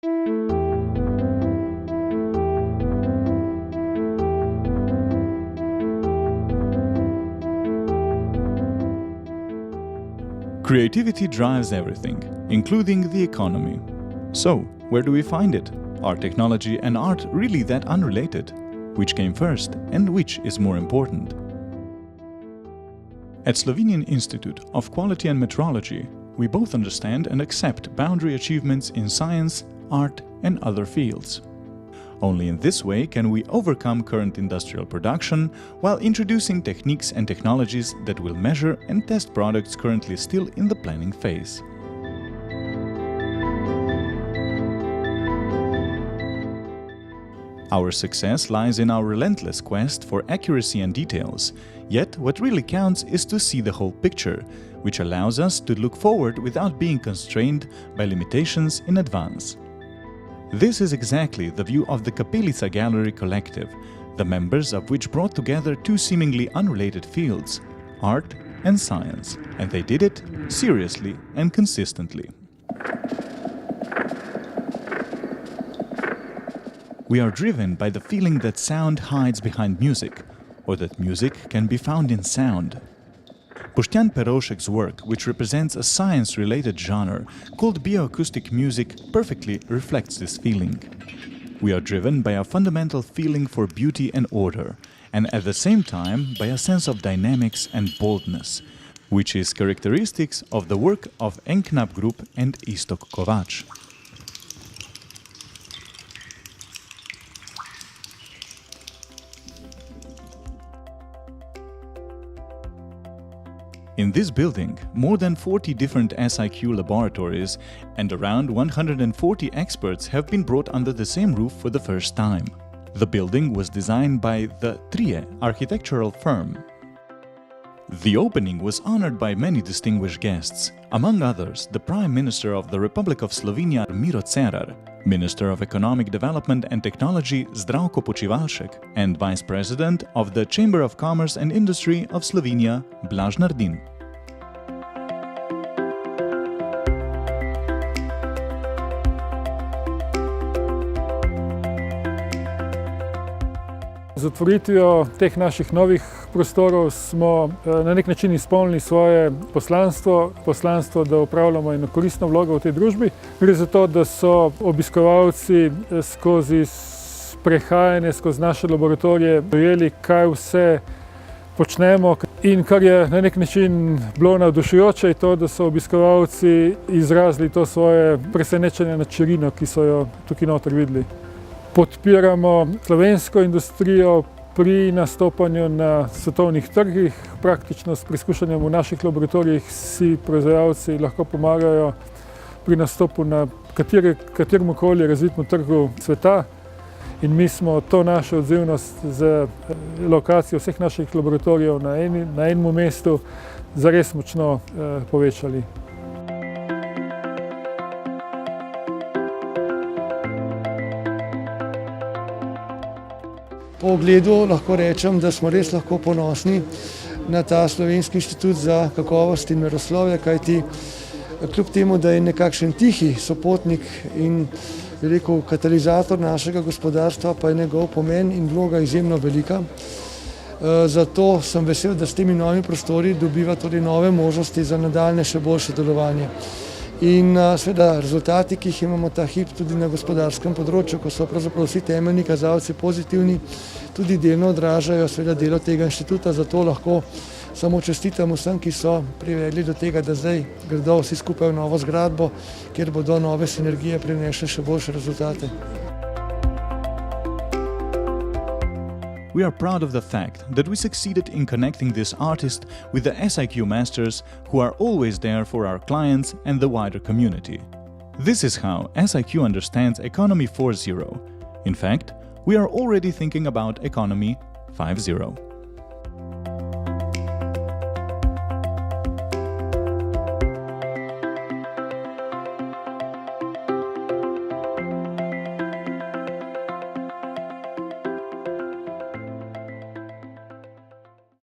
Creativity drives everything, including the economy. So, where do we find it? Are technology and art really that unrelated? Which came first and which is more important? At Slovenian Institute of Quality and Metrology, we both understand and accept boundary achievements in science, art and other fields. Only in this way can we overcome current industrial production while introducing techniques and technologies that will measure and test products currently still in the planning phase. Our success lies in our relentless quest for accuracy and details, yet what really counts is to see the whole picture, which allows us to look forward without being constrained by limitations in advance. This is exactly the view of the Kapelica Gallery Collective, the members of which brought together two seemingly unrelated fields, art and science, and they did it seriously and consistently. We are driven by the feeling that sound hides behind music, or that music can be found in sound. Boštjan Perovšek's work, which represents a science-related genre called bioacoustic music, perfectly reflects this feeling. We are driven by a fundamental feeling for beauty and order, and at the same time by a sense of dynamics and boldness, which is characteristics of the work of Enknap Group and Istok Kovač. In this building, more than 40 different SIQ laboratories and around 140 experts have been brought under the same roof for the first time. The building was designed by the Trije architectural firm. The opening was honored by many distinguished guests, among others the Prime Minister of the Republic of Slovenia Miro Cerar, Minister of Economic Development and Technology Zdravko Počivalšek, and Vice President of the Chamber of Commerce and Industry of Slovenia Blaž Nardin. Z otvoritvijo teh naših novih prostorov smo na nek način izpolnili svoje poslanstvo, da upravljamo eno koristno vlogo v tej družbi. Gre za to, da so obiskovalci skozi prehajanje skozi naše laboratorije dojeli, kaj vse počnemo, in kar je na nek način bilo navdušujoče, je to, da so obiskovalci izrazili to svoje presenečenje nad širino, ki so jo tukaj noter videli. Podpiramo slovensko industrijo pri nastopanju na svetovnih trgih. Praktično s preizkušanjem v naših laboratorijih si proizvajalci lahko pomagajo pri nastopu na kateremkoli razvitem trgu sveta. In mi smo to našo odzivnost z lokacijo vseh naših laboratorijev na enem mestu zares močno povečali. Po ogledu lahko rečem, da smo res lahko ponosni na ta Slovenski inštitut za kakovost in meroslovje, kajti kljub temu, da je nekakšen tihi sopotnik in katalizator našega gospodarstva, pa je njegov pomen in vloga izjemno velika. Zato sem vesel, da s temi novimi prostori dobiva tudi nove možnosti za nadaljnje še boljše delovanje. In seveda rezultati, ki jih imamo ta hip tudi na gospodarskem področju, ko so pravzaprav vsi temeljni kazalci pozitivni, tudi delno odražajo seveda delo tega inštituta, zato lahko samo čestitam vsem, ki so privedli do tega, da zdaj gredo vsi skupaj v novo zgradbo, kjer bodo nove sinergije prinesle še boljše rezultate. We are proud of the fact that we succeeded in connecting this artist with the SIQ masters who are always there for our clients and the wider community. This is how SIQ understands Economy 4.0. In fact, we are already thinking about Economy 5.0.